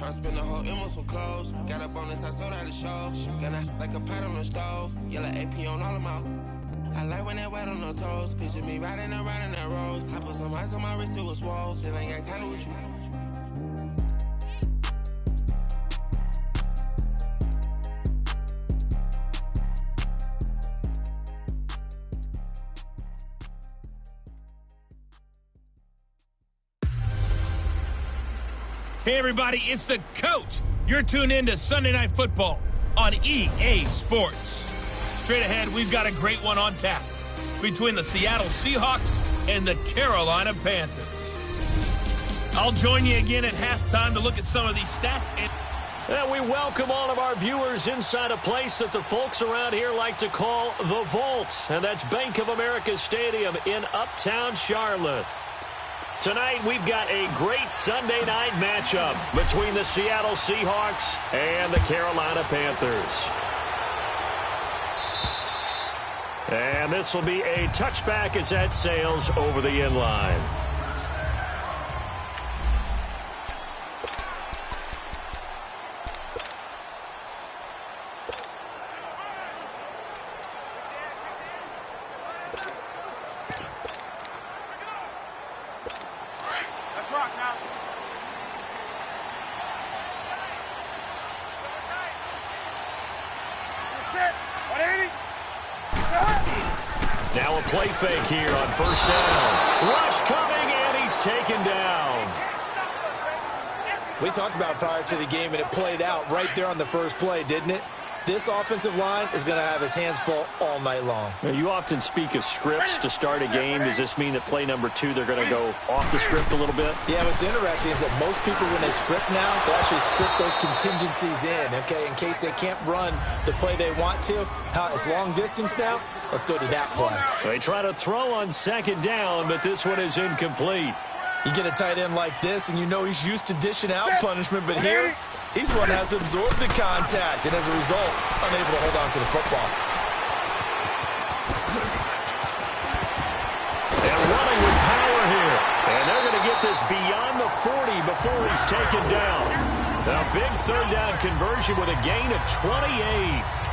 I spent the whole M on some clothes. Got up on this, I sold out the show. Got out like a pot on the stove. Yellow AP on all of my. I like when that wet on the toes. Picture me riding around in that rose. I put some ice on my wrist, it was swole. Still ain't got time with you. Hey everybody, it's the coach. You're tuned in to Sunday Night Football on EA Sports. Straight ahead, we've got a great one on tap between the Seattle Seahawks and the Carolina Panthers. I'll join you again at halftime to look at some of these stats. And we welcome all of our viewers inside a place that the folks around here like to call the Vault. And that's Bank of America Stadium in Uptown Charlotte. Tonight, we've got a great Sunday night matchup between the Seattle Seahawks and the Carolina Panthers. And this will be a touchback as that sails over the end line. Now a play fake here on first down. Rush coming, and he's taken down. We talked about prior to the game, and it played out right there on the first play, didn't it? This offensive line is going to have his hands full all night long. Now, you often speak of scripts to start a game. Does this mean that play number 2, they're going to go off the script a little bit? Yeah, what's interesting is that most people, when they script now, they actually script those contingencies in, okay, in case they can't run the play they want to. It's long distance now. Let's go to that play. They try to throw on second down, but this one is incomplete. You get a tight end like this, and you know he's used to dishing out punishment, but here, he's one that has to absorb the contact, and as a result, unable to hold on to the football. And running with power here. And they're going to get this beyond the 40 before he's taken down. A big third down conversion with a gain of 28.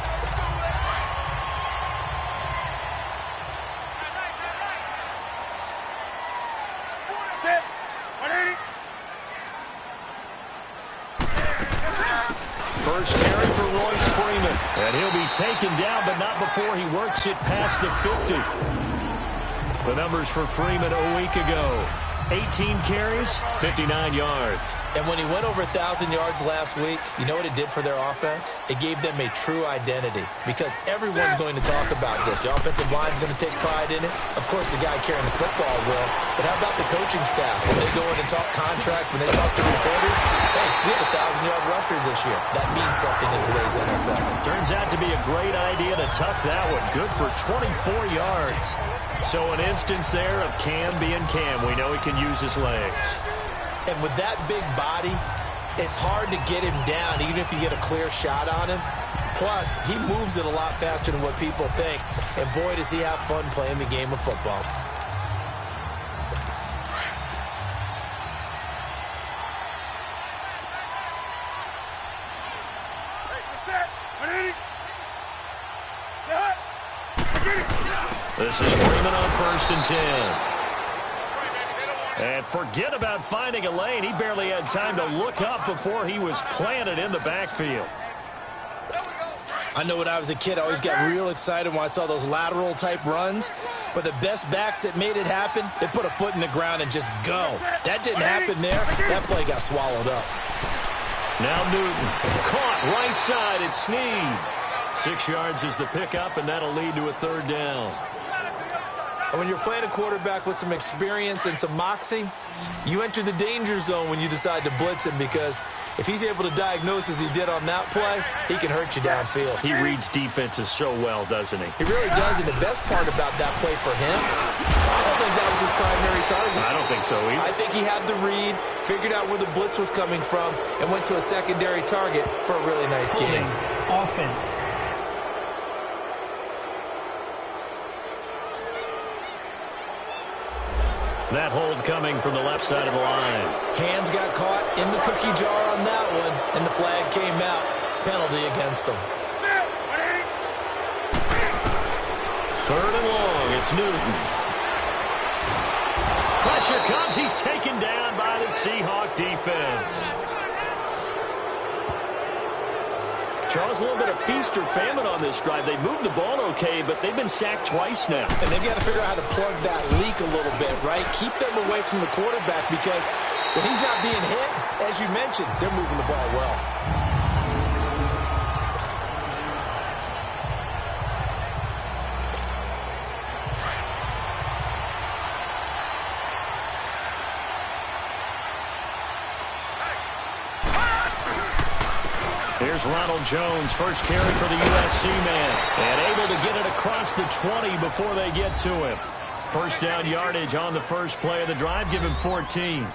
First carry for Royce Freeman. And he'll be taken down, but not before he works it past the 50. The numbers for Freeman a week ago. 18 carries, 59 yards. And when he went over 1,000 yards last week, you know what it did for their offense? It gave them a true identity because everyone's going to talk about this. The offensive line is going to take pride in it. Of course, the guy carrying the football will. But how about the coaching staff? When they go in and talk contracts, when they talk to reporters, hey, we have a 1,000-yard rusher this year. That means something in today's NFL. Turns out to be a great idea to tuck that one. Good for 24 yards. So an instance there of Cam being Cam. We know he can use his legs. And with that big body, it's hard to get him down even if you get a clear shot on him. Plus, he moves it a lot faster than what people think. And boy, does he have fun playing the game of football. This is Freeman on 1st and 10. And forget about finding a lane. He barely had time to look up before he was planted in the backfield. I know when I was a kid, I always got real excited when I saw those lateral-type runs. But the best backs that made it happen, they put a foot in the ground and just go. That didn't happen there. That play got swallowed up. Now Newton. Caught right side. It's Snead. 6 yards is the pickup, and that'll lead to a third down. And when you're playing a quarterback with some experience and some moxie, you enter the danger zone when you decide to blitz him because if he's able to diagnose as he did on that play, he can hurt you downfield. He reads defenses so well, doesn't he? He really does, and the best part about that play for him, I don't think that was his primary target. I don't think so either. I think he had the read, figured out where the blitz was coming from, and went to a secondary target for a really nice game. Offense. That hold coming from the left side of the line. Hands got caught in the cookie jar on that one, and the flag came out. Penalty against him. Third and long, it's Newton. Pressure comes, he's taken down by the Seahawk defense. Charles, a little bit of feast or famine on this drive. They moved the ball okay, but they've been sacked twice now. And they've got to figure out how to plug that leak a little bit, right? Keep them away from the quarterback because when he's not being hit, as you mentioned, they're moving the ball well. Here's Ronald Jones, first carry for the USC man, and able to get it across the 20 before they get to him. First down yardage on the first play of the drive, give him 14.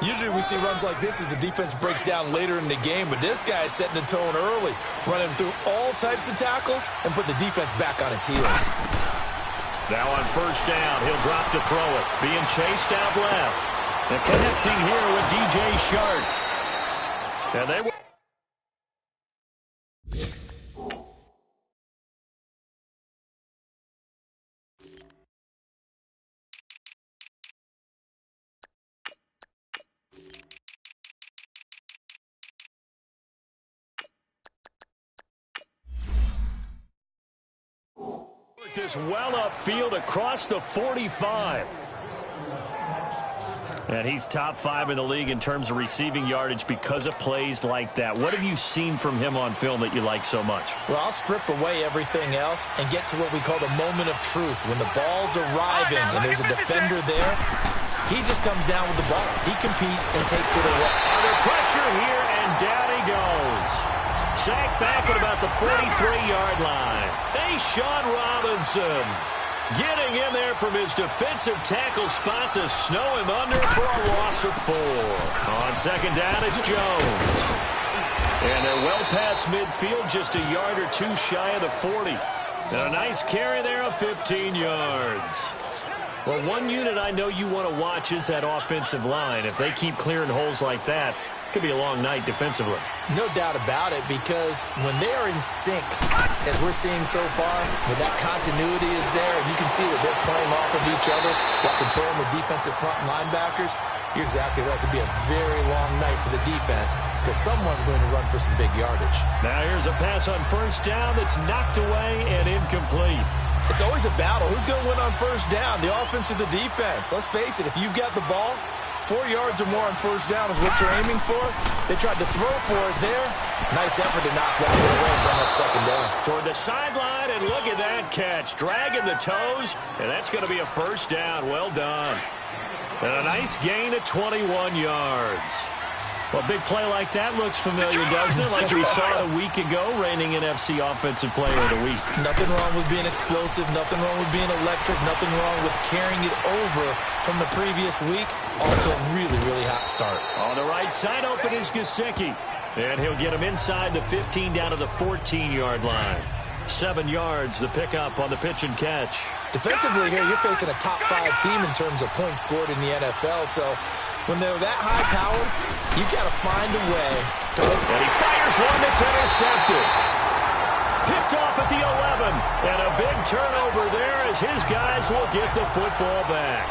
Usually we see runs like this as the defense breaks down later in the game, but this guy is setting the tone early, running through all types of tackles and putting the defense back on its heels. Now on first down, he'll drop to throw it, being chased out left. And connecting here with DJ Shark. And they will. This well upfield across the 45. And he's top 5 in the league in terms of receiving yardage because of plays like that. What have you seen from him on film that you like so much? Well, I'll strip away everything else and get to what we call the moment of truth. When the ball's arriving and there's a defender there, he just comes down with the ball. He competes and takes it away. Under pressure here, and down he goes. Sacked back at about the 43-yard line. Hey, Sean Robinson getting in there from his defensive tackle spot to snow him under for a loss of 4. On second down, it's Jones. And they're well past midfield, just a yard or two shy of the 40. And a nice carry there of 15 yards. Well, one unit I know you want to watch is that offensive line. If they keep clearing holes like that, it could be a long night defensively. No doubt about it, because when they are in sync, as we're seeing so far, when that continuity is there, and you can see that they're playing off of each other while controlling the defensive front linebackers, you're exactly right. It could be a very long night for the defense because someone's going to run for some big yardage. Now here's a pass on first down that's knocked away and incomplete. It's always a battle. Who's going to win on first down, the offense or the defense? Let's face it, if you've got the ball, 4 yards or more on first down is what you're aiming for. They tried to throw for it there. Nice effort to knock that one away and bring up second down. Toward the sideline, and look at that catch. Dragging the toes, and that's going to be a first down. Well done. And a nice gain of 21 yards. Well, a big play like that looks familiar, doesn't it? Like we saw a week ago, reigning NFC Offensive Player of the Week. Nothing wrong with being explosive. Nothing wrong with being electric. Nothing wrong with carrying it over from the previous week onto a really, really hot start. On the right side, open is Gesicki. And he'll get him inside the 15 down to the 14-yard line. 7 yards, the pickup on the pitch and catch. Defensively here, you're facing a top-5 team in terms of points scored in the NFL, so when they're that high-powered, you've got to find a way to... And he fires one that's intercepted. Picked off at the 11. And a big turnover there as his guys will get the football back.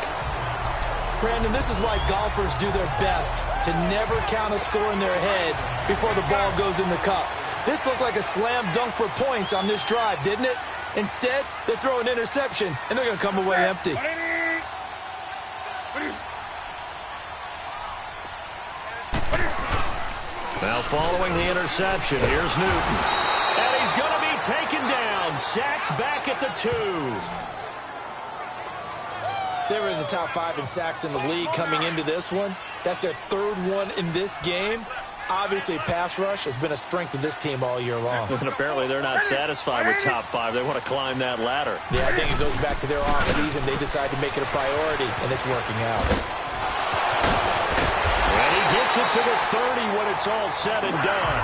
Brandon, this is why golfers do their best to never count a score in their head before the ball goes in the cup. This looked like a slam dunk for points on this drive, didn't it? Instead, they throw an interception, and they're going to come away empty. Now following the interception, here's Newton. And he's going to be taken down, sacked back at the 2. They were in the top 5 in sacks in the league coming into this one. That's their 3rd one in this game. Obviously, pass rush has been a strength of this team all year long. And apparently they're not satisfied with top 5. They want to climb that ladder. Yeah, I think it goes back to their offseason. They decide to make it a priority, and it's working out. And he gets it to the 30 when it's all said and done.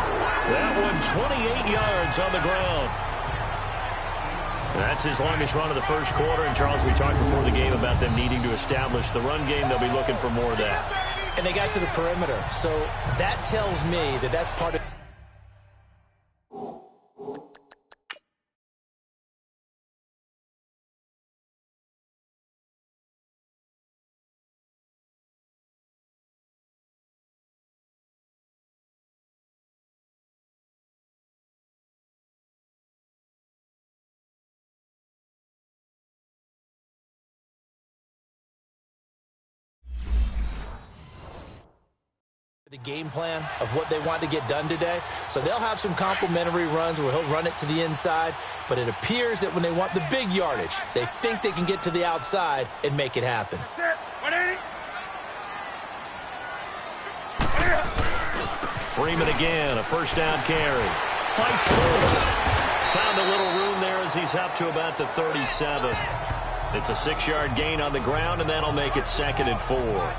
That one 28 yards on the ground. That's his longest run of the first quarter. And, Charles, we talked before the game about them needing to establish the run game. They'll be looking for more of that. And they got to the perimeter. So that tells me that that's part of the game plan of what they want to get done today. So they'll have some complementary runs where he'll run it to the inside, but it appears that when they want the big yardage, they think they can get to the outside and make it happen. Freeman again, a first down carry. Fights loose. Found a little room there as he's up to about the 37. It's a 6-yard gain on the ground, and that'll make it 2nd and 4.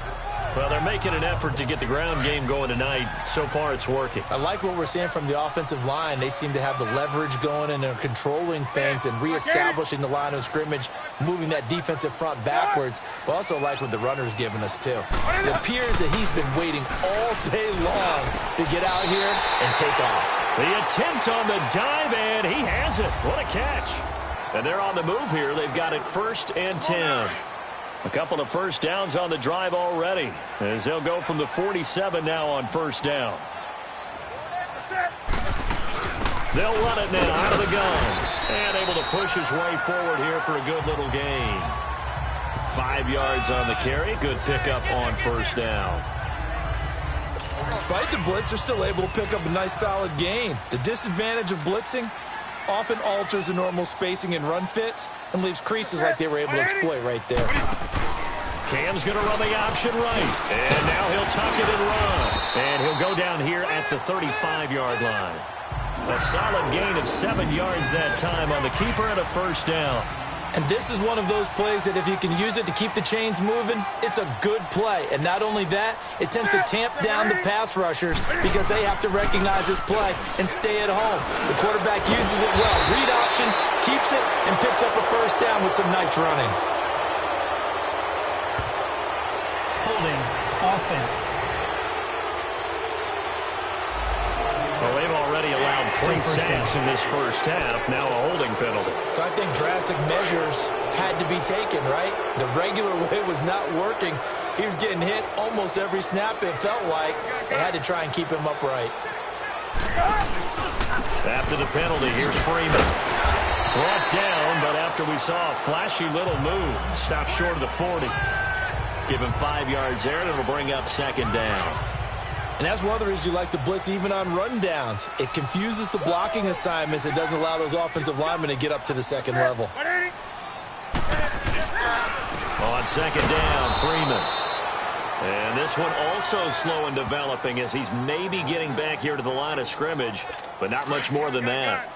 Well, they're making an effort to get the ground game going tonight. So far, it's working. I like what we're seeing from the offensive line. They seem to have the leverage going, and they're controlling things and reestablishing the line of scrimmage, moving that defensive front backwards. But also like what the runner's giving us, too. It appears that he's been waiting all day long to get out here and take off. The attempt on the dive, and he has it. What a catch. And they're on the move here. They've got it 1st and 10. A couple of first downs on the drive already, as they'll go from the 47 now on 1st down. They'll run it now out of the gun. And able to push his way forward here for a good little gain. 5 yards on the carry. Good pickup on 1st down. Despite the blitz, they're still able to pick up a nice solid gain. The disadvantage of blitzing often alters the normal spacing and run fits and leaves creases like they were able to exploit right there. Cam's going to run the option right. And now he'll tuck it and run. And he'll go down here at the 35-yard line. A solid gain of 7 yards that time on the keeper and a 1st down. And this is one of those plays that if you can use it to keep the chains moving, it's a good play. And not only that, it tends to tamp down the pass rushers because they have to recognize this play and stay at home. The quarterback uses it well. Read option, keeps it, and picks up a 1st down with some nice running. Holding offense. Well, they've already allowed 3 sacks in this first half. Now a holding penalty. So I think drastic measures had to be taken, right? The regular way was not working. He was getting hit almost every snap, it felt like. They had to try and keep him upright. After the penalty, here's Freeman. Brought down, but after we saw a flashy little move, stopped short of the 40. Give him 5 yards there, and it'll bring up 2nd down. And that's one of the reasons you like to blitz even on rundowns. It confuses the blocking assignments. It doesn't allow those offensive linemen to get up to the 2nd level. On 2nd down, Freeman. And this one also slow in developing as he's maybe getting back here to the line of scrimmage, but not much more than that.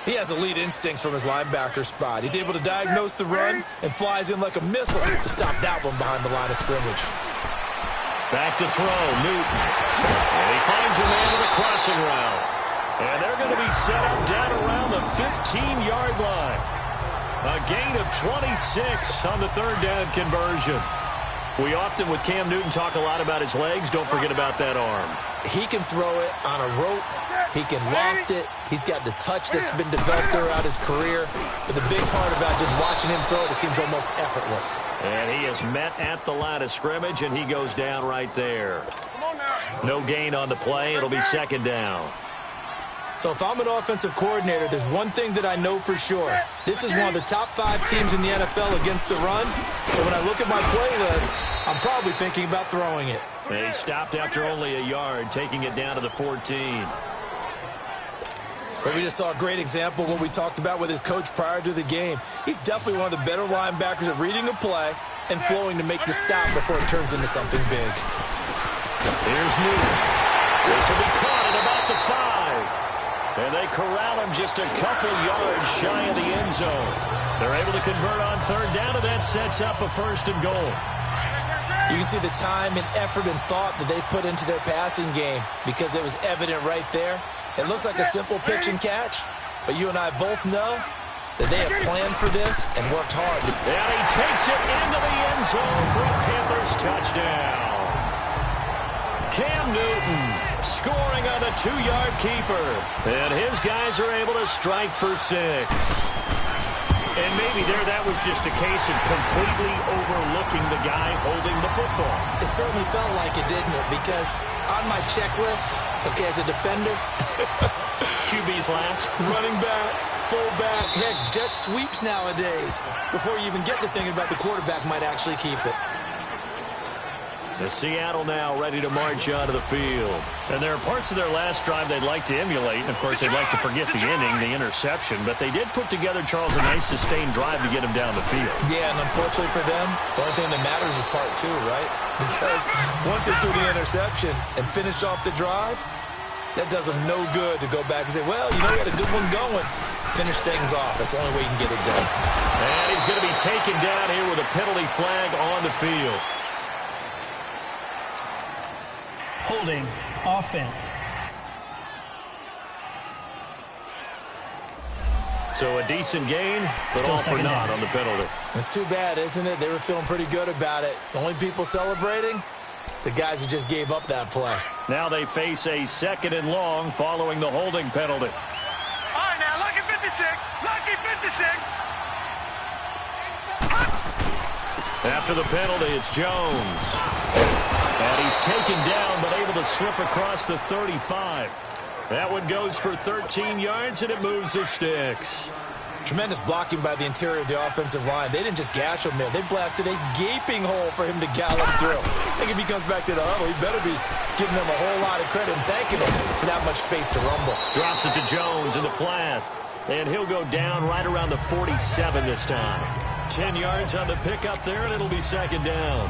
He has elite instincts from his linebacker spot. He's able to diagnose the run and flies in like a missile to stop that one behind the line of scrimmage. Back to throw, Newton. And he finds a man with a crossing route. And they're going to be set up down around the 15-yard line. A gain of 26 on the 3rd down conversion. We often, with Cam Newton, talk a lot about his legs. Don't forget about that arm. He can throw it on a rope. He can loft it. He's got the touch that's been developed throughout his career. But the big part about just watching him throw it seems almost effortless. And he is met at the line of scrimmage, and he goes down right there. No gain on the play. It'll be 2nd down. So if I'm an offensive coordinator, there's one thing that I know for sure. This is one of the top 5 teams in the NFL against the run. So when I look at my playlist, I'm probably thinking about throwing it. He stopped after only a yard, taking it down to the 14. But we just saw a great example of what we talked about with his coach prior to the game. He's definitely one of the better linebackers at reading a play and flowing to make the stop before it turns into something big. Here's Newton. This will be caught at about the 5. And they corral him just a couple yards shy of the end zone. They're able to convert on 3rd down, and that sets up a 1st and goal. You can see the time and effort and thought that they put into their passing game because it was evident right there. It looks like a simple pitch and catch, But you and I both know that they have planned for this and worked hard. And he takes it into the end zone for a Panthers touchdown. Cam Newton scoring on a 2-yard keeper. And his guys are able to strike for 6. And maybe that was just a case of completely overlooking the guy holding the football. It certainly felt like it, didn't it? Because on my checklist, okay, as a defender, QB's last. running back, fullback, heck, jet sweeps nowadays. Before you even get to thinking about the quarterback might actually keep it. The Seattle now ready to march onto the field. And there are parts of their last drive they'd like to emulate. And, of course, they'd like to forget the inning, the interception. But they did put together, Charles, a nice sustained drive to get him down the field. Yeah, and unfortunately for them, the only thing that matters is part 2, right? Because once they threw the interception and finished off the drive, that does them no good to go back and say, well, you know, we had a good one going. Finish things off. That's the only way you can get it done. And he's going to be taken down here with a penalty flag on the field. Holding offense. So a decent gain, but Still all for second naught down. on the penalty. It's too bad, isn't it? They were feeling pretty good about it. The only people celebrating, the guys who just gave up that play. Now they face a 2nd and long following the holding penalty. All right, now, lucky 56. Lucky 56. After the penalty, it's Jones. And he's taken down, but able to slip across the 35. That one goes for 13 yards, and it moves the sticks. Tremendous blocking by the interior of the offensive line. They didn't just gash him there. They blasted a gaping hole for him to gallop through. I think if he comes back to the huddle, he better be giving them a whole lot of credit and thanking him for that much space to rumble. Drops it to Jones in the flat. And he'll go down right around the 47 this time. 10 yards on the pickup there, and it'll be 2nd down.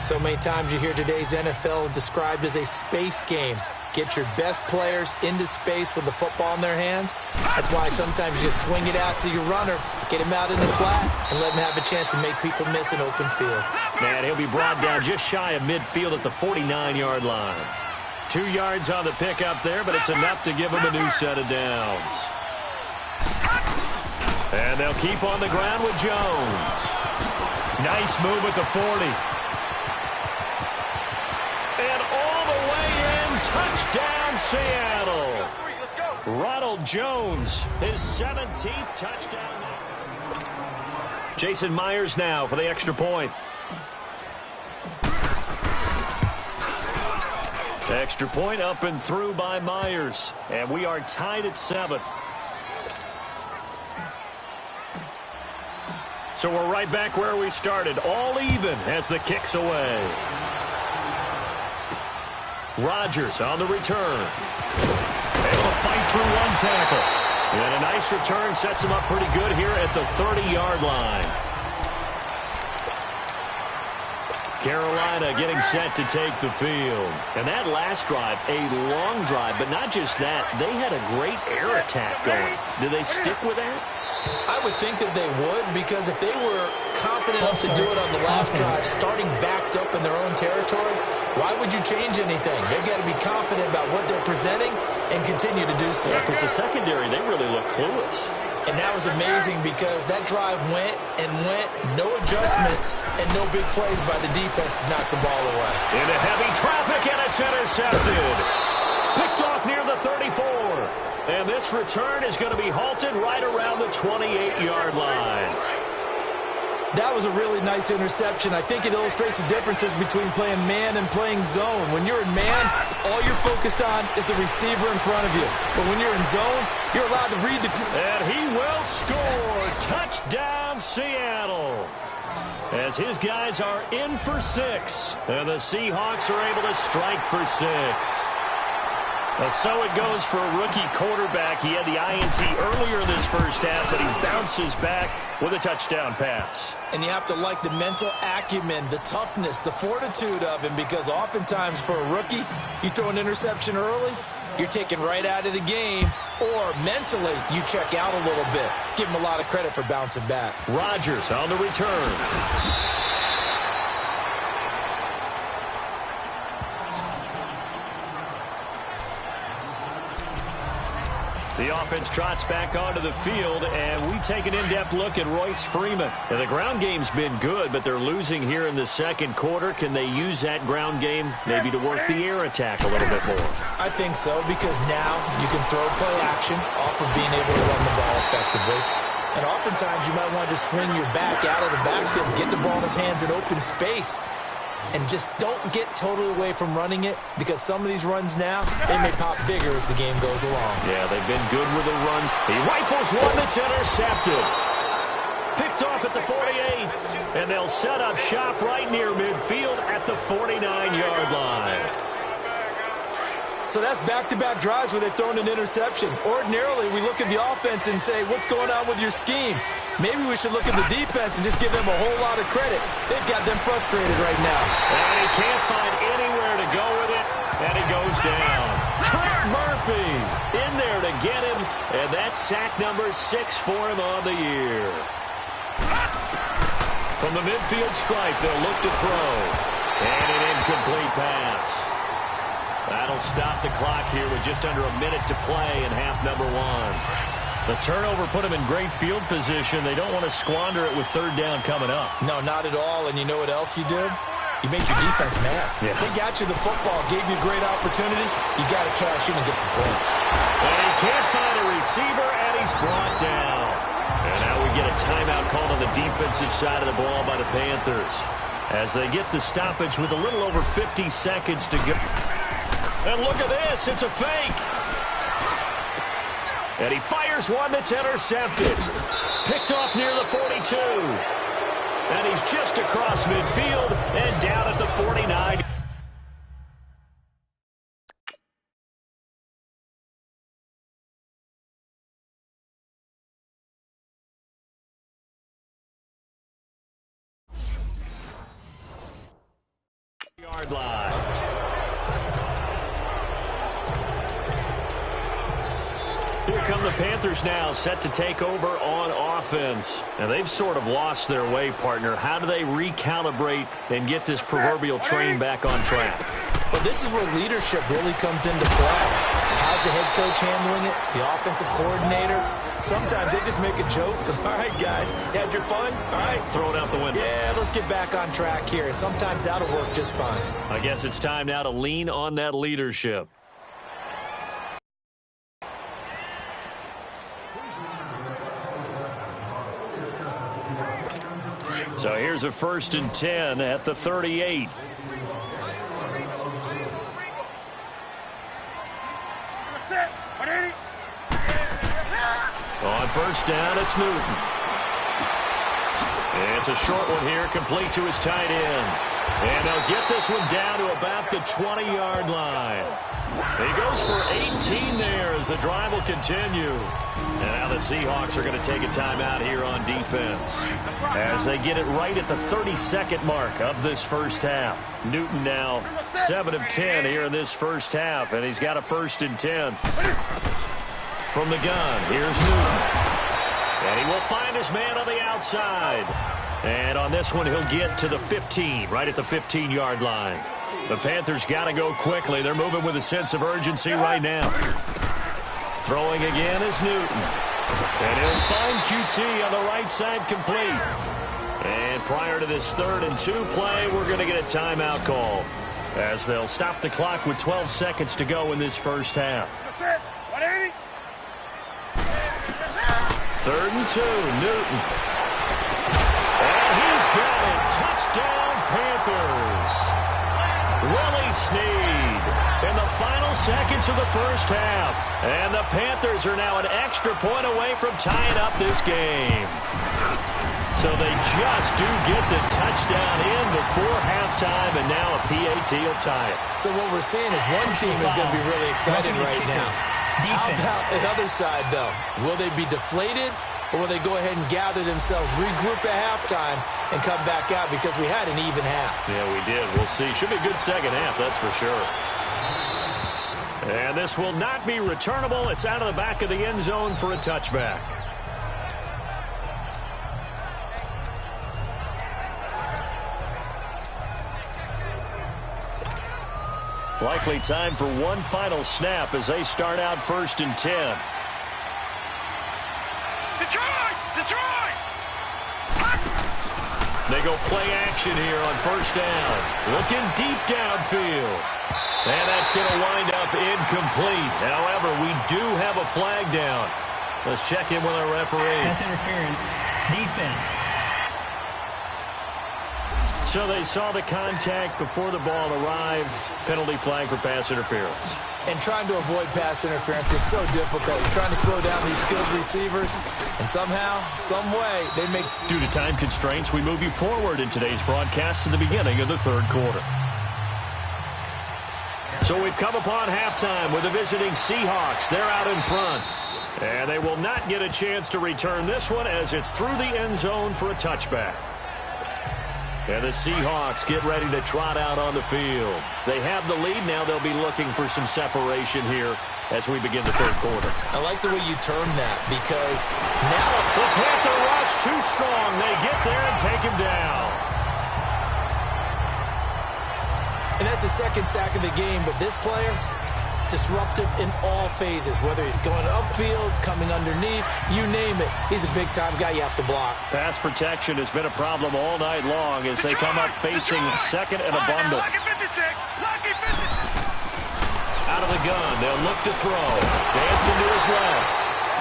So many times you hear today's NFL described as a space game. Get your best players into space with the football in their hands. That's why sometimes you just swing it out to your runner, get him out in the flat, and let him have a chance to make people miss an open field. And he'll be brought down just shy of midfield at the 49-yard line. 2 yards on the pickup there, but it's enough to give him a new set of downs. And they'll keep on the ground with Jones. Nice move at the 40. And all the way in, touchdown Seattle. Ronald Jones, his 17th touchdown. Jason Myers now for the extra point. Extra point up and through by Myers. And we are tied at 7. So we're right back where we started, all even as the kick's away. Rodgers on the return. Able to fight through one tackle. And a nice return sets him up pretty good here at the 30-yard line. Carolina getting set to take the field. And that last drive, a long drive, but not just that. They had a great air attack going. Do they stick with that? I would think that they would, because if they were confident enough to do it on the last drive, starting backed up in their own territory, why would you change anything? They've got to be confident about what they're presenting and continue to do so. Yeah, because the secondary, they really look clueless. And that was amazing because that drive went and went, no adjustments, and no big plays by the defense to knock the ball away. Into heavy traffic, and it's intercepted. Picked off near the 34. And this return is going to be halted right around the 28-yard line. That was a really nice interception. I think it illustrates the differences between playing man and playing zone. When you're in man, all you're focused on is the receiver in front of you. But when you're in zone, you're allowed to read the... And he will score. Touchdown, Seattle. As his guys are in for 6. And the Seahawks are able to strike for 6. So it goes for a rookie quarterback. He had the INT earlier in this first half, but he bounces back with a touchdown pass. And you have to like the mental acumen, the toughness, the fortitude of him, because oftentimes for a rookie, you throw an interception early, you're taken right out of the game, or mentally you check out a little bit. Give him a lot of credit for bouncing back. Rodgers on the return. The offense trots back onto the field, and we take an in-depth look at Royce Freeman. Now, the ground game's been good, but they're losing here in the second quarter. Can they use that ground game maybe to work the air attack a little bit more? I think so, because now you can throw play action off of being able to run the ball effectively. And oftentimes you might want to just swing your back out of the backfield, get the ball in his hands in open space, and just don't get totally away from running it, because some of these runs now, they may pop bigger as the game goes along. Yeah, they've been good with the runs. He rifles one that's intercepted. Picked off at the 48, and they'll set up shop right near midfield at the 49-yard line. So that's back-to-back drives where they've thrown an interception. Ordinarily, we look at the offense and say, what's going on with your scheme? Maybe we should look at the defense and just give them a whole lot of credit. They've got them frustrated right now. And he can't find anywhere to go with it, and he goes down. Trent Murphy in there to get him, and that's sack number 6 for him on the year. From the midfield stripe, they'll look to throw. And an incomplete pass. That'll stop the clock here with just under a minute to play in half number 1. The turnover put them in great field position. They don't want to squander it with third down coming up. No, not at all. And you know what else you did? You make your defense mad. Yeah. They got you the football, gave you a great opportunity. You got to cash in and get some points. And he can't find a receiver, and he's brought down. And now we get a timeout called on the defensive side of the ball by the Panthers, as they get the stoppage with a little over 50 seconds to go. And look at this, it's a fake. And he fires one that's intercepted. Picked off near the 42. And he's just across midfield and down at the 49. Yard line. Here come the Panthers now, set to take over on offense. And they've sort of lost their way, partner. How do they recalibrate and get this proverbial train back on track? Well, this is where leadership really comes into play. How's the head coach handling it? The offensive coordinator? Sometimes they just make a joke. All right, guys, had your fun? All right. Throw it out the window. Yeah, let's get back on track here. And sometimes that'll work just fine. I guess it's time now to lean on that leadership. So here's a 1st and 10 at the 38. On 1st down, it's Newton. It's a short one here, complete to his tight end. And they'll get this one down to about the 20-yard line. He goes for 18 there as the drive will continue. And now the Seahawks are going to take a timeout here on defense, as they get it right at the 32nd mark of this first half. Newton now 7 of 10 here in this first half, and he's got a 1st and 10. From the gun, here's Newton. And he will find his man on the outside. And on this one, he'll get to the 15, right at the 15-yard line. The Panthers got to go quickly. They're moving with a sense of urgency right now. Throwing again is Newton. And he'll find QT on the right side, complete. And prior to this 3rd and 2 play, we're going to get a timeout call, as they'll stop the clock with 12 seconds to go in this first half. 3rd and 2, Newton. And he's got it. Touchdown, Panthers. Willie Snead in the final seconds of the first half. And the Panthers are now an extra point away from tying up this game. So they just do get the touchdown in before halftime, and now a PAT will tie it. So what we're seeing is one team is going to be really excited right now. Defense. How about the other side, though? Will they be deflated, or will they go ahead and gather themselves, regroup at halftime, and come back out, because we had an even half? Yeah, we did. We'll see. Should be a good second half, that's for sure. And this will not be returnable. It's out of the back of the end zone for a touchback. Likely time for one final snap as they start out 1st and 10. Detroit! Detroit! They go play action here on first down. Looking deep downfield. And that's going to wind up incomplete. However, we do have a flag down. Let's check in with our referee. Pass interference. Defense. So they saw the contact before the ball arrived. Penalty flag for pass interference. And trying to avoid pass interference is so difficult. You're trying to slow down these skilled receivers, and somehow, some way, they make... Due to time constraints, we move you forward in today's broadcast to the beginning of the third quarter. So we've come upon halftime with the visiting Seahawks. They're out in front. And they will not get a chance to return this one as it's through the end zone for a touchback. And the Seahawks get ready to trot out on the field. They have the lead now. They'll be looking for some separation here as we begin the third quarter. I like the way you term that because now... The Panther rush too strong. They get there and take him down. And that's the second sack of the game, but this player... disruptive in all phases, whether he's going upfield, coming underneath, you name it. He's a big-time guy you have to block. Pass protection has been a problem all night long as they come up facing second and a bundle. Lucky 56! Lucky 56! Out of the gun, they'll look to throw. Dancing to his left.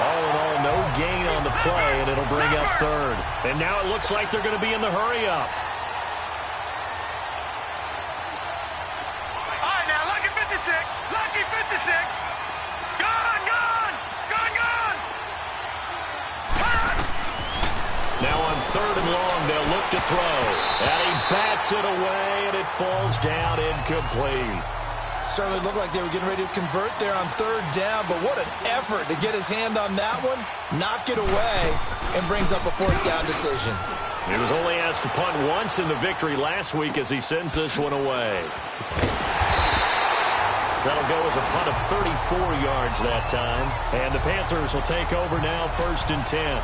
All in all, no gain on the play, and it'll bring up third. And now it looks like they're going to be in the hurry-up. Lucky 56! Gone! Gone! Gone! Gone! Now on third and long, they'll look to throw. And he bats it away, and it falls down incomplete. Certainly looked like they were getting ready to convert there on third down, but what an effort to get his hand on that one, knock it away, and brings up a fourth down decision. He was only asked to punt once in the victory last week as he sends this one away. That'll go as a punt of 34 yards that time. And the Panthers will take over now, 1st and 10.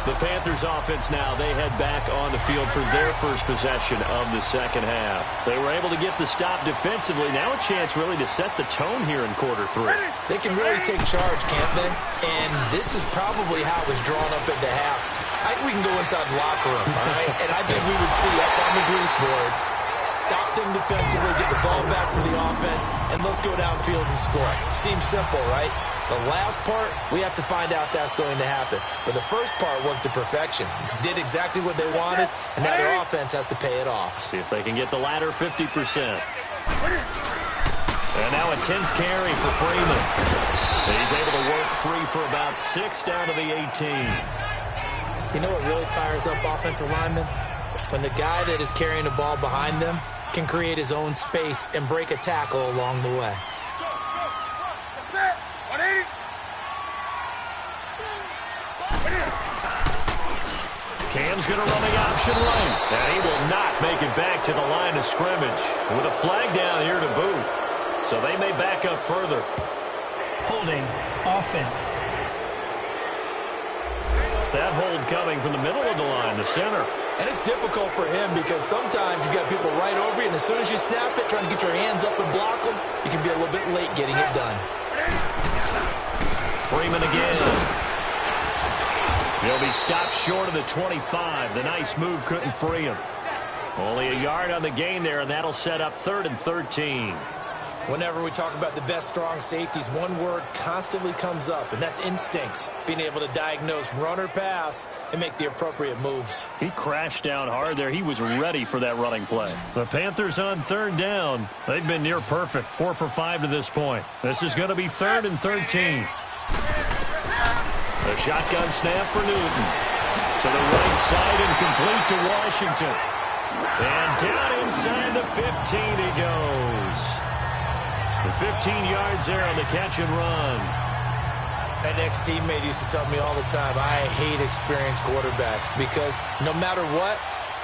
The Panthers offense now, they head back on the field for their first possession of the second half. They were able to get the stop defensively. Now a chance really to set the tone here in quarter 3. They can really take charge, can't they? And this is probably how it was drawn up at the half. I think we can go inside the locker room, all right? And I think we would see up on the grease boards, stop them defensively, get the ball back for the offense, and let's go downfield and score. Seems simple, right? The last part, we have to find out that's going to happen. But the first part worked to perfection. Did exactly what they wanted, and now their offense has to pay it off. See if they can get the latter 50%. And now a 10th carry for Freeman. He's able to work free for about 6 down to the 18. You know what really fires up offensive linemen? When the guy that is carrying the ball behind them can create his own space and break a tackle along the way. That's it! 180! Cam's going to run the option right. And he will not make it back to the line of scrimmage with a flag down here to boot. So they may back up further. Holding. Offense. That hold coming from the middle of the line, the center. And it's difficult for him because sometimes you've got people right over you, and as soon as you snap it, trying to get your hands up and block them, you can be a little bit late getting it done. Freeman again. He'll be stopped short of the 25. The nice move couldn't free him. Only a yard on the gain there, and that'll set up 3rd and 13. Whenever we talk about the best strong safeties, one word constantly comes up, and that's instincts. Being able to diagnose run or pass and make the appropriate moves. He crashed down hard there. He was ready for that running play. The Panthers on 3rd down. They've been near perfect, 4 for 5 to this point. This is going to be 3rd and 13. A shotgun snap for Newton. To the right side and complete to Washington. And down inside the 15 he goes. 15 yards there on the catch and run. An ex-teammate used to tell me all the time, I hate experienced quarterbacks because no matter what,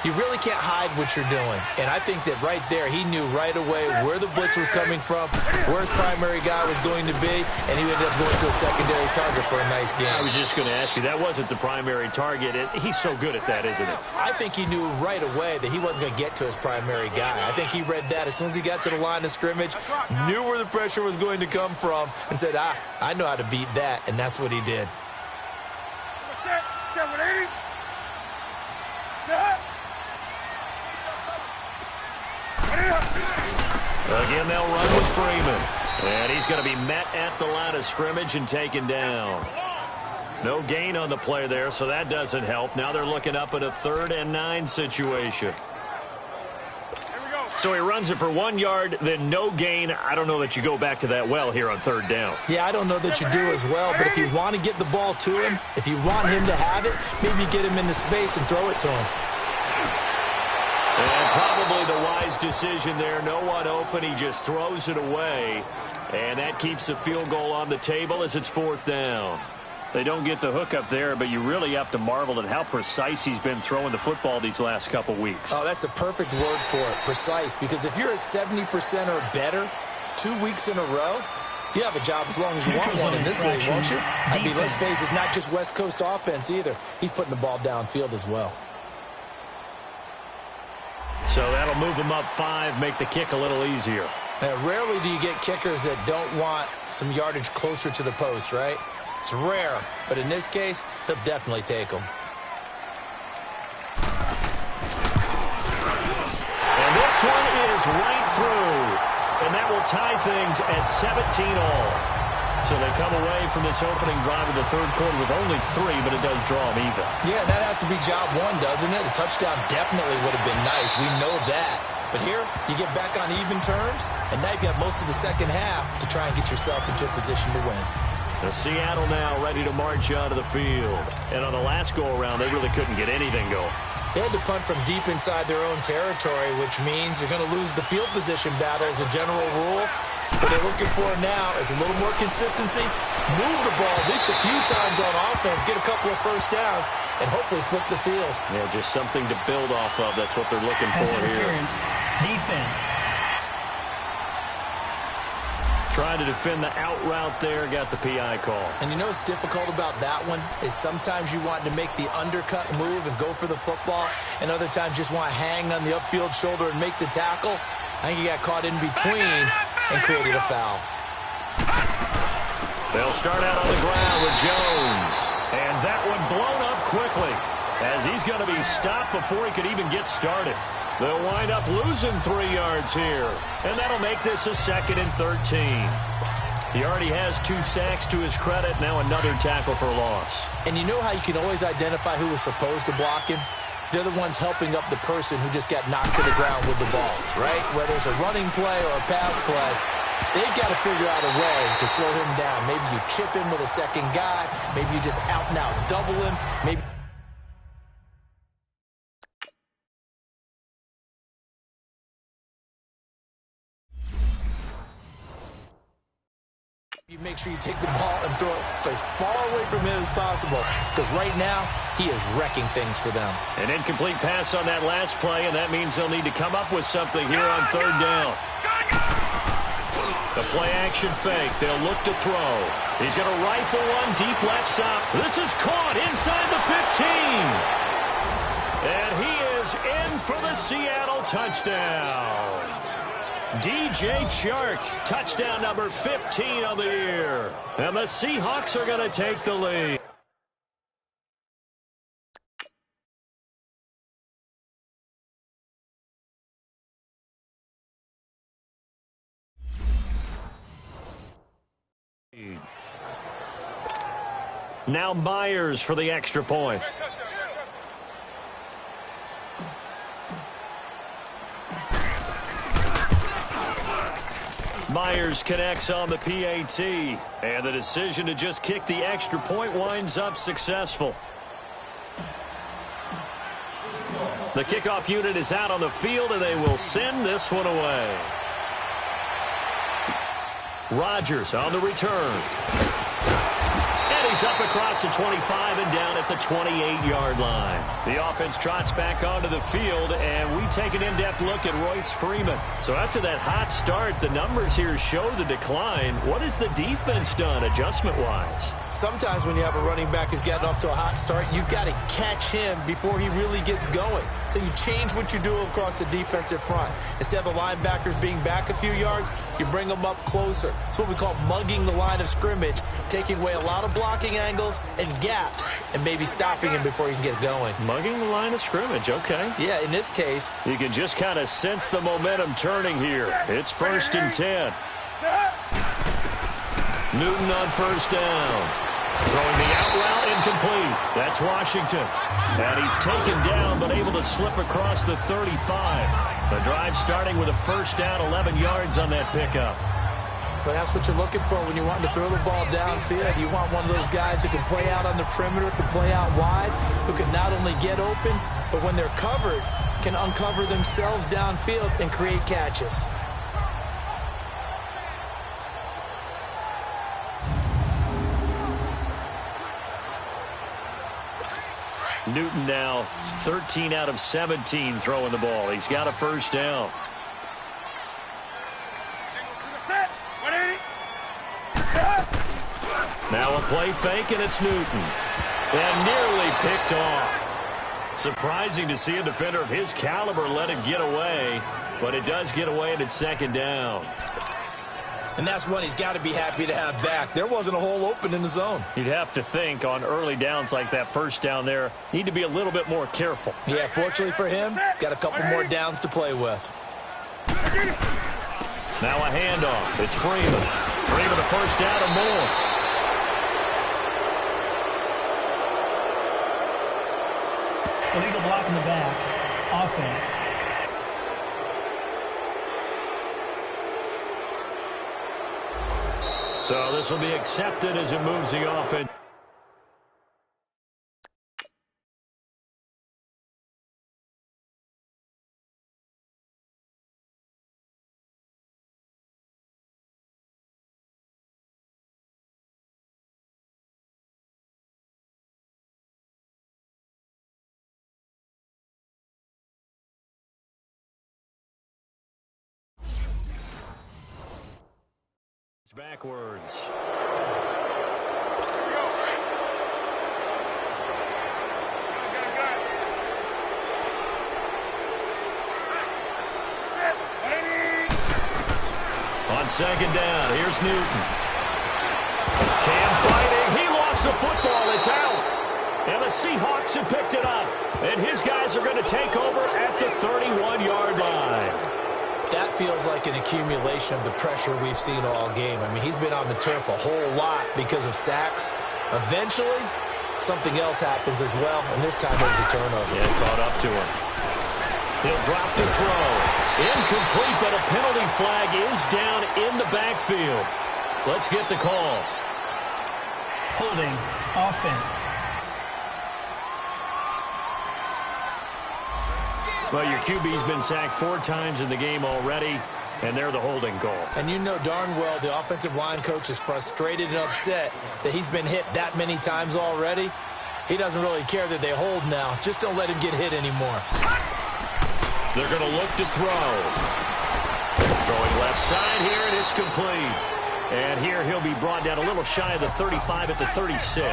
you really can't hide what you're doing. And I think that right there, he knew right away where the blitz was coming from, where his primary guy was going to be, and he ended up going to a secondary target for a nice game. I was just going to ask you, that wasn't the primary target. He's so good at that, isn't it? I think he knew right away that he wasn't going to get to his primary guy. I think he read that as soon as he got to the line of scrimmage, knew where the pressure was going to come from, and said, I know how to beat that, and that's what he did. 780. Set. Again, they'll run with Freeman. And he's going to be met at the line of scrimmage and taken down. No gain on the play there, so that doesn't help. Now they're looking up at a 3rd and 9 situation. So he runs it for 1 yard, then no gain. I don't know that you go back to that well here on 3rd down. Yeah, I don't know that you do as well, but if you want to get the ball to him, if you want him to have it, maybe get him into space and throw it to him. And probably the wise decision there. No one open. He just throws it away. And that keeps the field goal on the table as it's 4th down. They don't get the hook up there, but you really have to marvel at how precise he's been throwing the football these last couple weeks. Oh, that's the perfect word for it, precise. Because if you're at 70% or better 2 weeks in a row, you have a job as long as you want one in this league, won't you? I mean, let's face it, it's not just West Coast offense either. He's putting the ball downfield as well. So that'll move him up 5, make the kick a little easier. Rarely do you get kickers that don't want some yardage closer to the post, right? It's rare, but in this case, he'll definitely take them. And this one is right through. And that will tie things at 17-all. So they come away from this opening drive in the 3rd quarter with only 3, but it does draw them even. Yeah, that has to be job 1, doesn't it? A touchdown definitely would have been nice. We know that. But here, you get back on even terms, and now you've got most of the second half to try and get yourself into a position to win. The Seattle now ready to march onto the field. And on the last go-around, they really couldn't get anything going. They had to punt from deep inside their own territory, which means you're going to lose the field position battle as a general rule. What they're looking for now is a little more consistency, move the ball at least a few times on offense, get a couple of first downs, and hopefully flip the field. Yeah, just something to build off of. That's what they're looking for here. Interference. Defense. Trying to defend the out route there, got the PI call. And you know what's difficult about that one is sometimes you want to make the undercut move and go for the football, and other times just want to hang on the upfield shoulder and make the tackle. I think he got caught in between and created a foul. They'll start out on the ground with Jones. And that one blown up quickly as he's going to be stopped before he could even get started. They'll wind up losing 3 yards here. And that'll make this a 2nd and 13. He already has 2 sacks to his credit. Now another tackle for loss. And you know how you can always identify who was supposed to block him? They're the ones helping up the person who just got knocked to the ground with the ball, right? Whether it's a running play or a pass play, they've got to figure out a way to slow him down. Maybe you chip him with a second guy. Maybe you just out and out double him. Maybe you make sure you take the ball and throw it as far away from him as possible, because right now he is wrecking things for them. An incomplete pass on that last play, and that means they'll need to come up with something here on 3rd down. The play action fake. They'll look to throw. He's going to rifle one deep left side. This is caught inside the 15. And he is in for the Seattle touchdown. DJ Chark, touchdown number 15 of the year. And the Seahawks are going to take the lead. Now Myers for the extra point. Myers connects on the PAT, and the decision to just kick the extra point winds up successful. The kickoff unit is out on the field, and they will send this one away. Rodgers on the return. And he's up across the 25 and down at the 28-yard line. The offense trots back onto the field, and we take an in-depth look at Royce Freeman. So after that hot start, the numbers here show the decline. What has the defense done adjustment-wise? Sometimes when you have a running back who's gotten off to a hot start, you've got to catch him before he really gets going. So you change what you do across the defensive front. Instead of the linebackers being back a few yards, you bring them up closer. It's what we call mugging the line of scrimmage, taking away a lot of blocking blocking angles and gaps and maybe stopping him before he can get going. Mugging the line of scrimmage, okay. Yeah, in this case. You can just kind of sense the momentum turning here. It's 1st and 10. Newton on 1st down. Throwing the out route, incomplete. That's Washington. And he's taken down but able to slip across the 35. The drive starting with a 1st down, 11 yards on that pickup. But that's what you're looking for when you want to throw the ball downfield. You want one of those guys who can play out on the perimeter, can play out wide, who can not only get open, but when they're covered, can uncover themselves downfield and create catches. Newton now 13 out of 17 throwing the ball. He's got a 1st down. Now a play fake, and it's Newton. And nearly picked off. Surprising to see a defender of his caliber let it get away, but it does get away, and it's 2nd down. And that's one he's got to be happy to have back. There wasn't a hole open in the zone. You'd have to think on early downs like that 1st down there, need to be a little bit more careful. Yeah, fortunately for him, got a couple more downs to play with. Now a handoff. It's Freeman. Freeman a 1st down and more. Illegal block in the back. Offense. So this will be accepted as it moves the offense. Backwards. On 2nd down, here's Newton. Cam fighting. He lost the football. It's out. And the Seahawks have picked it up. And his guys are going to take over at the 31-yard line. That feels like an accumulation of the pressure we've seen all game. I mean, he's been on the turf a whole lot because of sacks. Eventually, something else happens as well, and this time there's a turnover. Yeah, caught up to him. He'll drop the throw. Incomplete, but a penalty flag is down in the backfield. Let's get the call. Holding. Offense. Well, your QB's been sacked 4 times in the game already, and they're the holding call. And you know darn well the offensive line coach is frustrated and upset that he's been hit that many times already. He doesn't really care that they hold now. Just don't let him get hit anymore. They're going to look to throw. Throwing left side here, and it's complete. And here he'll be brought down a little shy of the 35 at the 36.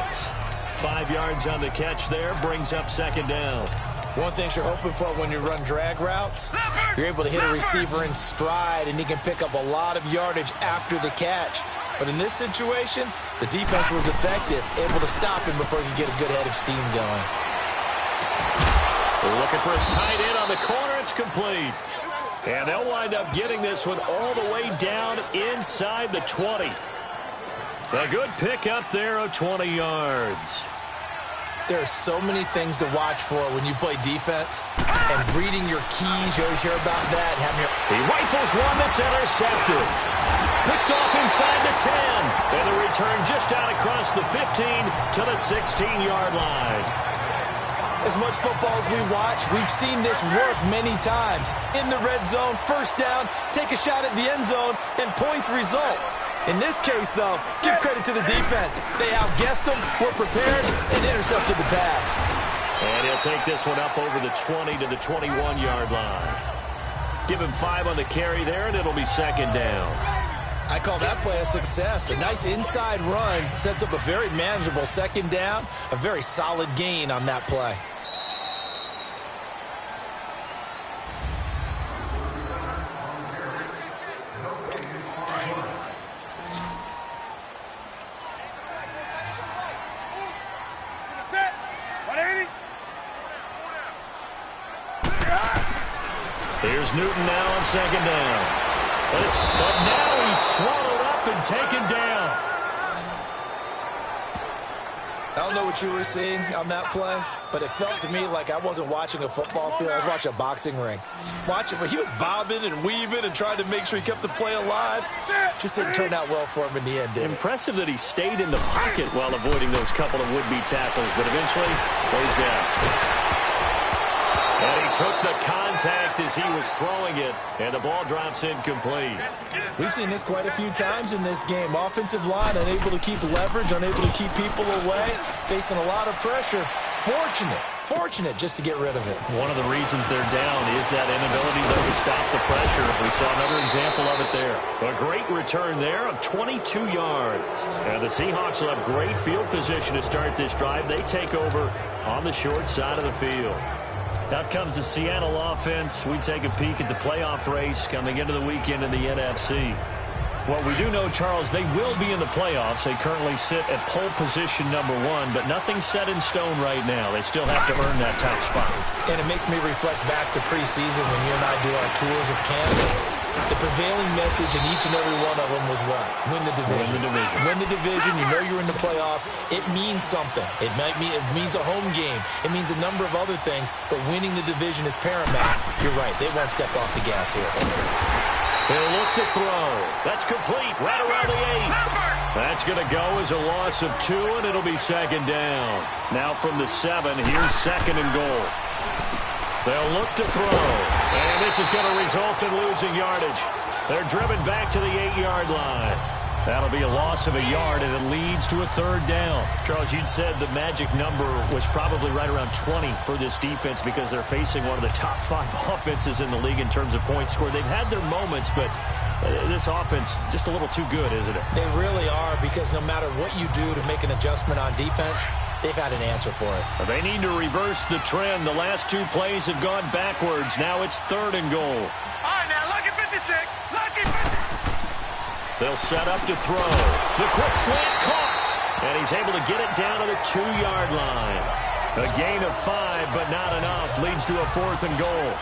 5 yards on the catch there, brings up 2nd down. One thing you're hoping for when you run drag routes, you're able to hit a receiver in stride, and he can pick up a lot of yardage after the catch. But in this situation, the defense was effective, able to stop him before he could get a good head of steam going. We're looking for his tight end on the corner. It's complete. And they'll wind up getting this one all the way down inside the 20. A good pick up there of 20 yards. There are so many things to watch for when you play defense, and reading your keys, you always hear about that. And having He rifles one that's intercepted. Picked off inside the 10. And the return just out across the 15 to the 16-yard line. As much football as we watch, we've seen this work many times. In the red zone, 1st down, take a shot at the end zone, and points result. In this case, though, give credit to the defense. They outguessed them, were prepared, and intercepted the pass. And he'll take this one up over the 20 to the 21-yard line. Give him 5 on the carry there, and it'll be 2nd down. I call that play a success. A nice inside run sets up a very manageable 2nd down, a very solid gain on that play. Here's Newton now on second down. But now he's swallowed up and taken down. I don't know what you were seeing on that play, but it felt to me like I wasn't watching a football field. I was watching a boxing ring. He was bobbing and weaving and trying to make sure he kept the play alive. Just didn't turn out well for him in the end, did it? Impressive that he stayed in the pocket while avoiding those couple of would-be tackles, but eventually goes down. And he took the contact as he was throwing it, and the ball drops incomplete. We've seen this quite a few times in this game. Offensive line unable to keep leverage, unable to keep people away, facing a lot of pressure. Fortunate just to get rid of it. One of the reasons they're down is that inability, though, to stop the pressure. We saw another example of it there. A great return there of 22 yards. And the Seahawks will have great field position to start this drive. They take over on the short side of the field. Out comes the Seattle offense. We take a peek at the playoff race coming into the weekend in the NFC. What we do know, Charles, they will be in the playoffs. They currently sit at pole position #1, but nothing's set in stone right now. They still have to earn that top spot. And it makes me reflect back to preseason when you and I do our tours of camps. The prevailing message in each and every one of them was what? Win the division. Win the division. Win the division. You know you're in the playoffs. It means something. It means a home game. It means a number of other things, but winning the division is paramount. You're right. They won't step off the gas here. He'll look to throw. That's complete right around the 8. That's going to go as a loss of 2, and it'll be second down. Now from the 7, here's second and goal. They'll look to throw, and this is going to result in losing yardage. They're driven back to the 8-yard line. That'll be a loss of a yard, and it leads to a third down. Charles, you'd said the magic number was probably right around 20 for this defense because they're facing one of the top 5 offenses in the league in terms of points scored. They've had their moments, but this offense just a little too good, isn't it? They really are, because no matter what you do to make an adjustment on defense, they've had an answer for it. They need to reverse the trend. The last 2 plays have gone backwards. Now it's third and goal. All right, now, lucky 56. Lucky 56. They'll set up to throw. The quick slant caught. And he's able to get it down to the 2-yard line. A gain of 5, but not enough. Leads to a fourth and goal.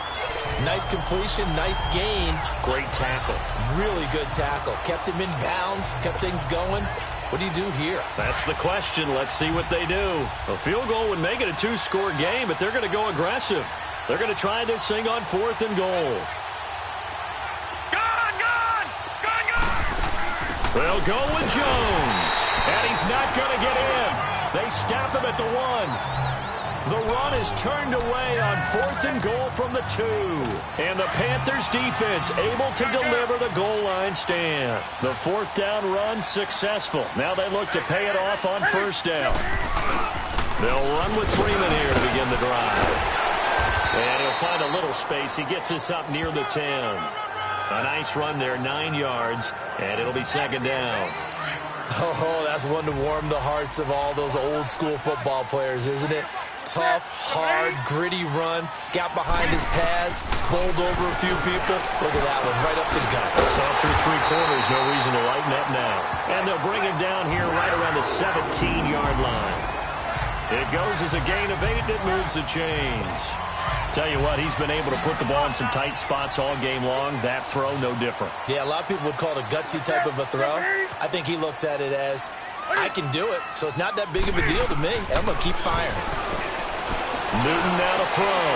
Nice completion, nice gain. Great tackle. Really good tackle. Kept him in bounds, kept things going. What do you do here? That's the question. Let's see what they do. A field goal would make it a 2-score game, but they're going to go aggressive. They're going to try this thing on fourth and goal. They'll go with Jones. And he's not going to get in. They stop him at the 1. The run is turned away on fourth and goal from the 2. And the Panthers defense able to deliver the goal line stand. The fourth down run successful. Now they look to pay it off on first down. They'll run with Freeman here to begin the drive. And he'll find a little space. He gets us up near the 10. A nice run there, 9 yards, and it'll be second down. Oh, that's one to warm the hearts of all those old school football players, isn't it? Tough, hard, gritty run, got behind his pads, bowled over a few people. Look at that one, right up the gut. Saw through 3 quarters, no reason to lighten up now. And they'll bring him down here right around the 17-yard line. It goes as a gain of 8, and it moves the chains. Tell you what, he's been able to put the ball in some tight spots all game long. That throw, no different. Yeah, a lot of people would call it a gutsy type of a throw. I think he looks at it as, I can do it, so it's not that big of a deal to me. I'm going to keep firing. Newton now to throw.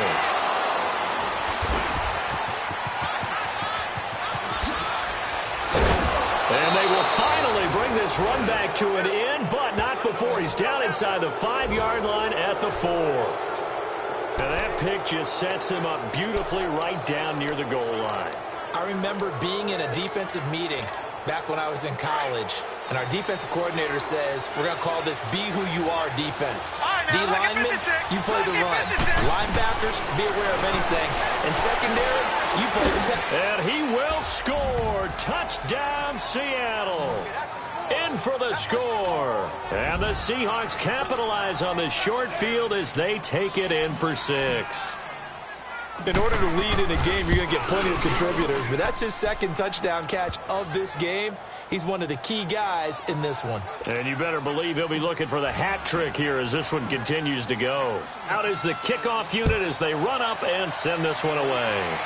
And they will finally bring this run back to an end, but not before he's down inside the 5-yard line at the 4. And that pick just sets him up beautifully right down near the goal line. I remember being in a defensive meeting back when I was in college, and our defensive coordinator says, we're going to call this Be Who You Are defense. D-linemen, you play the run. Linebackers, be aware of anything. And secondary, you play the pass. And he will score. Touchdown, Seattle. In for the score. And the Seahawks capitalize on the short field as they take it in for 6. In order to lead in a game, you're going to get plenty of contributors, but that's his second touchdown catch of this game. He's one of the key guys in this one. And you better believe he'll be looking for the hat trick here as this one continues to go. Out is the kickoff unit as they run up and send this one away.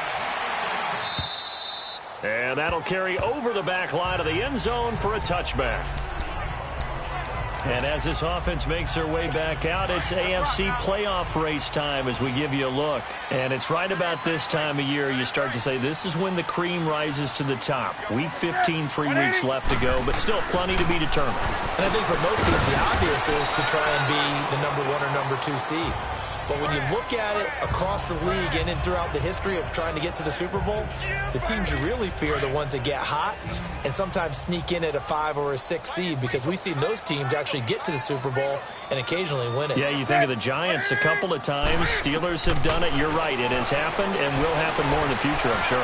And that'll carry over the back line of the end zone for a touchback. And as this offense makes their way back out, it's AFC playoff race time as we give you a look. And it's right about this time of year you start to say this is when the cream rises to the top. Week 15, 3 weeks left to go, but still plenty to be determined. And I think for most teams, the obvious is to try and be the number 1 or number 2 seed. But when you look at it across the league and throughout the history of trying to get to the Super Bowl, the teams you really fear are the ones that get hot and sometimes sneak in at a 5 or a 6 seed, because we've seen those teams actually get to the Super Bowl and occasionally win it. Yeah, you think of the Giants a couple of times. Steelers have done it. You're right. It has happened and will happen more in the future, I'm sure.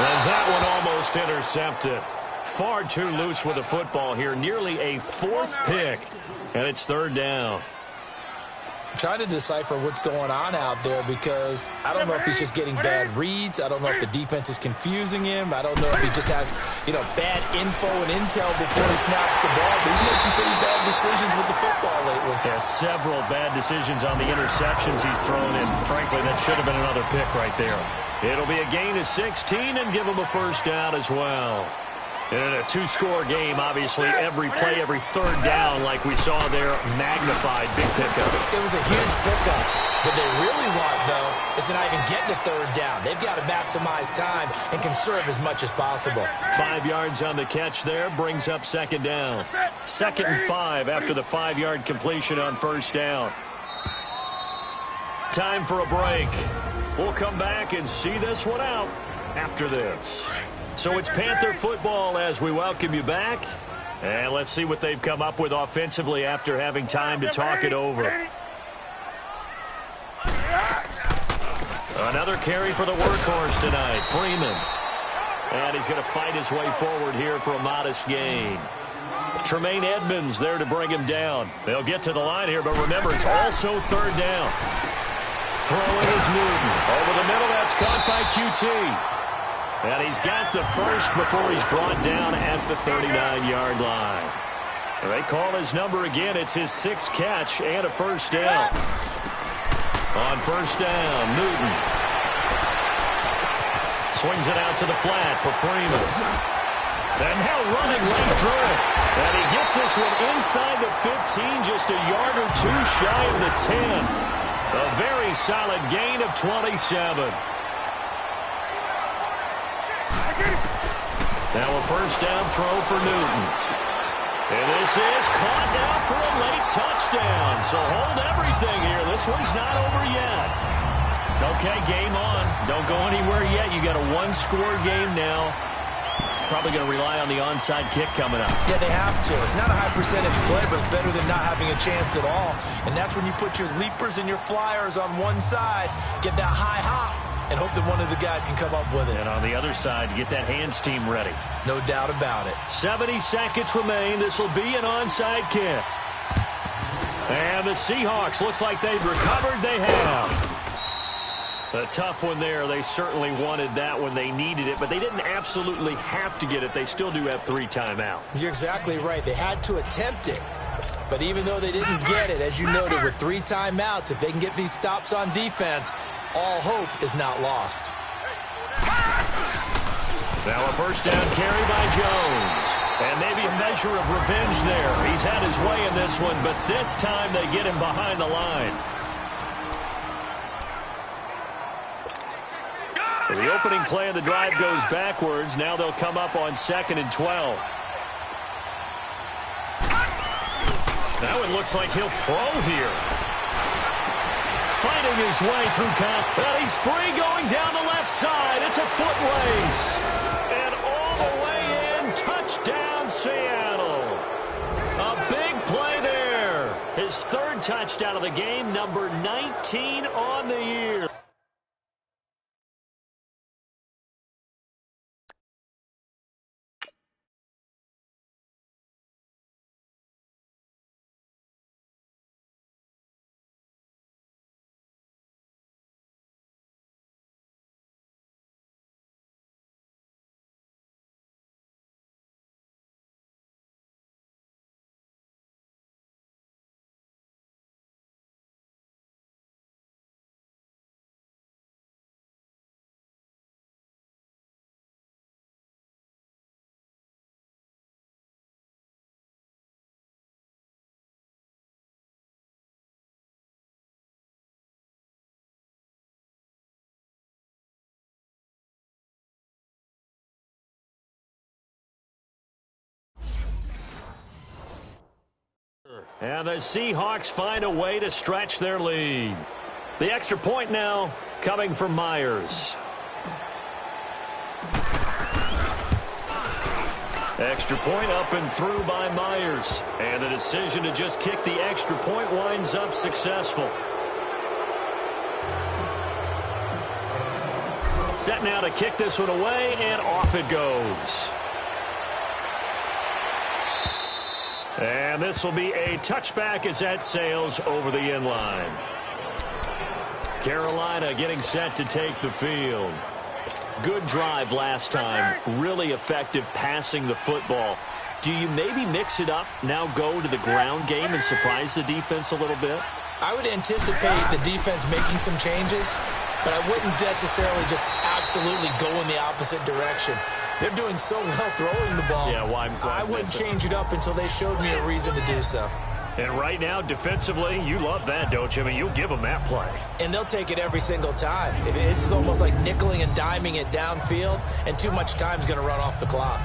And that one almost intercepted. Far too loose with the football here. Nearly a 4th pick. And it's 3rd down. Trying to decipher what's going on out there, because I don't know if he's just getting bad reads. I don't know if the defense is confusing him. I don't know if he just has, bad info and intel before he snaps the ball. But he's made some pretty bad decisions with the football lately. Yeah, several bad decisions on the interceptions he's thrown in. Frankly, that should have been another pick right there. It'll be a gain of 16 and give him a 1st down as well. In a 2-score game, obviously, every play, every 3rd down, like we saw there, magnified. Big pickup. It was a huge pickup. What they really want, though, is to not even get to 3rd down. They've got to maximize time and conserve as much as possible. 5 yards on the catch there brings up 2nd down. 2nd and 5 after the 5-yard completion on 1st down. Time for a break. We'll come back and see this one out after this. So it's Panther football as we welcome you back. And let's see what they've come up with offensively after having time to talk it over. Another carry for the workhorse tonight, Freeman. And he's going to fight his way forward here for a modest gain. Tremaine Edmonds there to bring him down. They'll get to the line here, but remember, it's also 3rd down. Throwing is Newton. Over the middle, that's caught by QT. And he's got the 1st before he's brought down at the 39-yard line. And they call his number again. It's his 6th catch and a 1st down. On 1st down, Newton swings it out to the flat for Freeman. And now running right through it. And he gets this one inside the 15, just a yard or 2 shy of the 10. A very solid gain of 27. Now a 1st down throw for Newton. And this is caught now for a late touchdown. So hold everything here. This one's not over yet. Okay, game on. Don't go anywhere yet. You got a 1-score game now. Probably going to rely on the onside kick coming up. Yeah, they have to. It's not a high-percentage play, but it's better than not having a chance at all. And that's when you put your leapers and your flyers on one side, get that high hop, and hope that one of the guys can come up with it. And on the other side, get that hands team ready. No doubt about it. 70 seconds remain. This will be an onside kick. And the Seahawks, looks like they've recovered. They have. A tough one there. They certainly wanted that when they needed it, but they didn't absolutely have to get it. They still do have 3 timeouts. You're exactly right. They had to attempt it. But even though they didn't get it, as you noted, with 3 timeouts, if they can get these stops on defense, all hope is not lost. Now a 1st down carry by Jones. And maybe a measure of revenge there. He's had his way in this one, but this time they get him behind the line. So the opening play of the drive goes backwards. Now they'll come up on 2nd and 12. Now it looks like he'll throw here. Fighting his way through count. And he's free going down the left side. It's a foot race. And all the way in, touchdown Seattle. A big play there. His 3rd touchdown of the game, number 19 on the year. And the Seahawks find a way to stretch their lead. The extra point now coming from Myers. Extra point up and through by Myers. And the decision to just kick the extra point winds up successful. Set now to kick this one away, and off it goes. And this will be a touchback as that sails over the inline. Carolina getting set to take the field. Good drive last time. Really effective passing the football. Do you maybe mix it up, now go to the ground game and surprise the defense a little bit? I would anticipate the defense making some changes, but I wouldn't necessarily just absolutely go in the opposite direction. They're doing so well throwing the ball. Yeah, well, I wouldn't change it up until they showed me a reason to do so. And right now, defensively, you love that, don't you? I mean, you'll give them that play. And they'll take it every single time. This is almost like nickeling and diming it downfield, and too much time's going to run off the clock.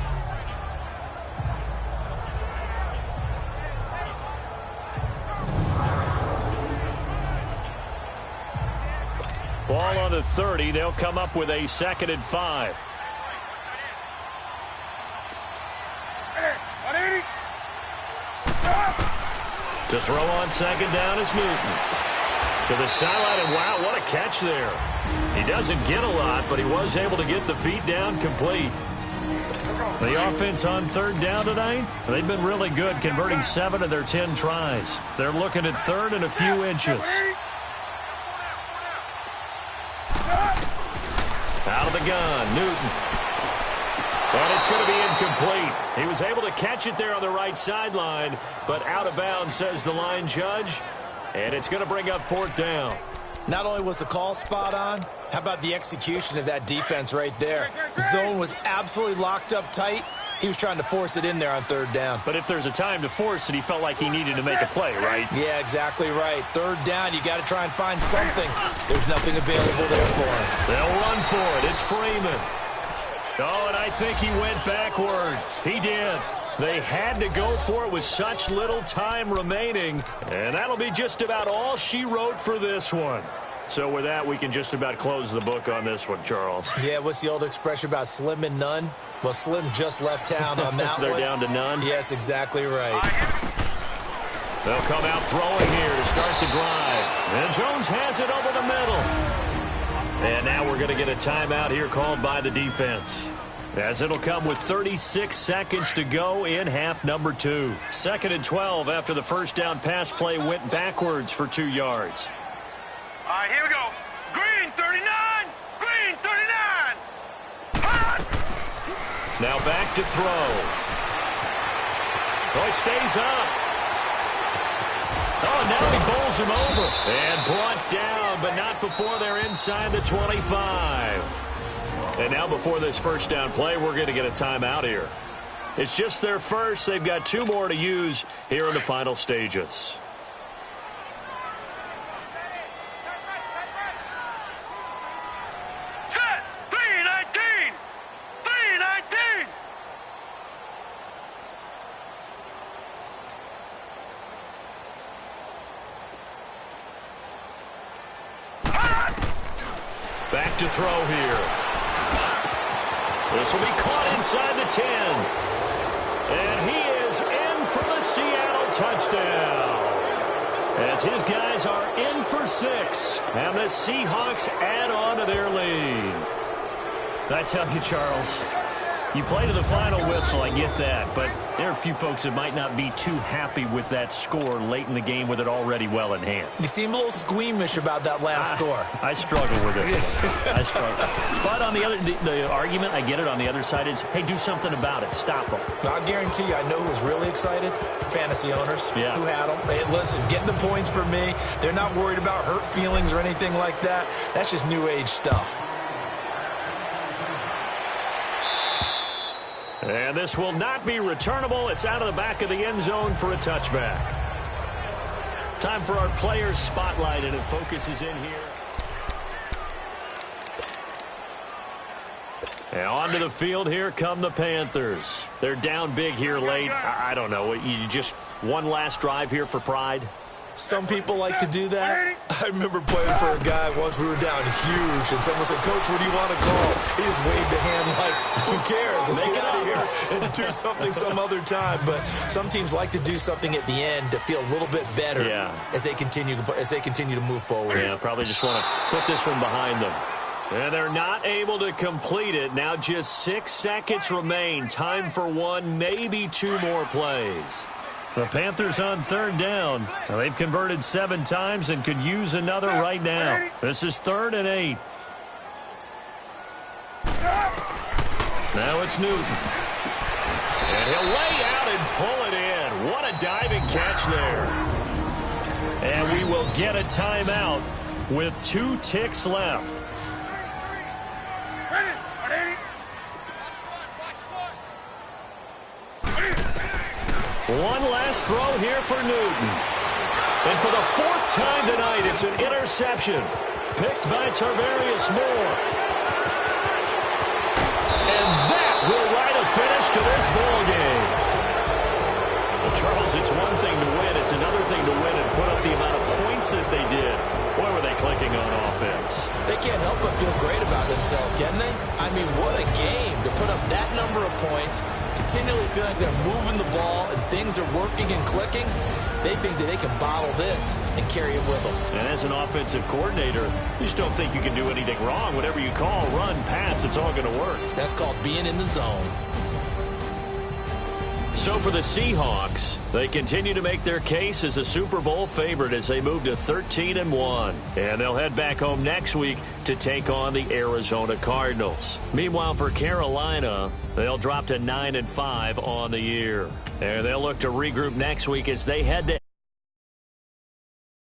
Ball on the 30. They'll come up with a 2nd and 5. To throw on 2nd down is Newton. To the sideline, and wow, what a catch there. He doesn't get a lot, but he was able to get the feet down complete. The offense on 3rd down tonight, they've been really good, converting 7 of their 10 tries. They're looking at 3rd and a few inches. Out of the gun, Newton. And it's going to be incomplete. He was able to catch it there on the right sideline, but out of bounds, says the line judge. And it's going to bring up 4th down. Not only was the call spot on, how about the execution of that defense right there? The zone was absolutely locked up tight. He was trying to force it in there on 3rd down. But if there's a time to force it, he felt like he needed to make a play, right? Yeah, exactly right. 3rd down, you got to try and find something. There's nothing available there for him. They'll run for it. It's Freeman. Oh, and I think he went backward. He did. They had to go for it with such little time remaining. And that'll be just about all she wrote for this one. So with that, we can just about close the book on this one, Charles. Yeah, what's the old expression about slim and none? Well, Slim just left town on that They're one. down to none? Yes, exactly right. They'll come out throwing here to start the drive. And Jones has it over the middle. And now we're going to get a timeout here called by the defense, as it'll come with 36 seconds to go in half number 2. 2nd and 12 after the first down pass play went backwards for 2 yards. All right, here we go. Green 39. Green 39. Hot. Now back to throw. Oh, he stays up. Oh, now he bowls him over. And brought down, but not before they're inside the 25. And now before this first down play, we're going to get a timeout here. It's just their first. They've got 2 more to use here in the final stages. Set. 319. 319. Back to throw here. This will be caught inside the 10. And he is in for the Seattle touchdown. As his guys are in for 6. And the Seahawks add on to their lead. I tell you, Charles, you play to the final whistle, I get that. But there are a few folks that might not be too happy with that score late in the game with it already well in hand. You seem a little squeamish about that last score. I struggle with it. I struggle. But on the argument, I get it, on the other side is, hey, do something about it. Stop them. I'll guarantee you, I know who was really excited. Fantasy owners who had them. Hey, listen, getting the points for me. They're not worried about hurt feelings or anything like that. That's just new age stuff. And this will not be returnable. It's out of the back of the end zone for a touchback. Time for our players spotlight, and it focuses in here. And onto the field, here come the Panthers. They're down big here late. I don't know. You just one last drive here for pride? Some people like to do that. I remember playing for a guy once. We were down huge, and someone said, "Coach, what do you want to call?" He just waved a hand like, "Who cares? Let's get out of here and do something some other time." But some teams like to do something at the end to feel a little bit better as they continue to move forward. Yeah, probably just want to put this one behind them. And they're not able to complete it. Now just 6 seconds remain. Time for one, maybe 2 more plays. The Panthers on 3rd down. Well, they've converted 7 times and could use another right now. This is 3rd and 8. Now it's Newton. And he'll lay out and pull it in. What a diving catch there. And we will get a timeout with 2 ticks left. One last throw here for Newton. And for the 4th time tonight, it's an interception. Picked by Tarvarius Moore. And that will write a finish to this ball game. Well, Charles, it's one thing to win. It's another thing to win and put up the amount of points that they did. Boy, were they clicking on offense. They can't help but feel great about themselves, can they? I mean, what a game to put up that number of points, continually feel like they're moving the ball and things are working and clicking. They think that they can bottle this and carry it with them. And as an offensive coordinator, you just don't think you can do anything wrong. Whatever you call, run, pass, it's all going to work. That's called being in the zone. So for the Seahawks, they continue to make their case as a Super Bowl favorite as they move to 13-1. And they'll head back home next week to take on the Arizona Cardinals. Meanwhile, for Carolina, they'll drop to 9-5 on the year. And they'll look to regroup next week as they head to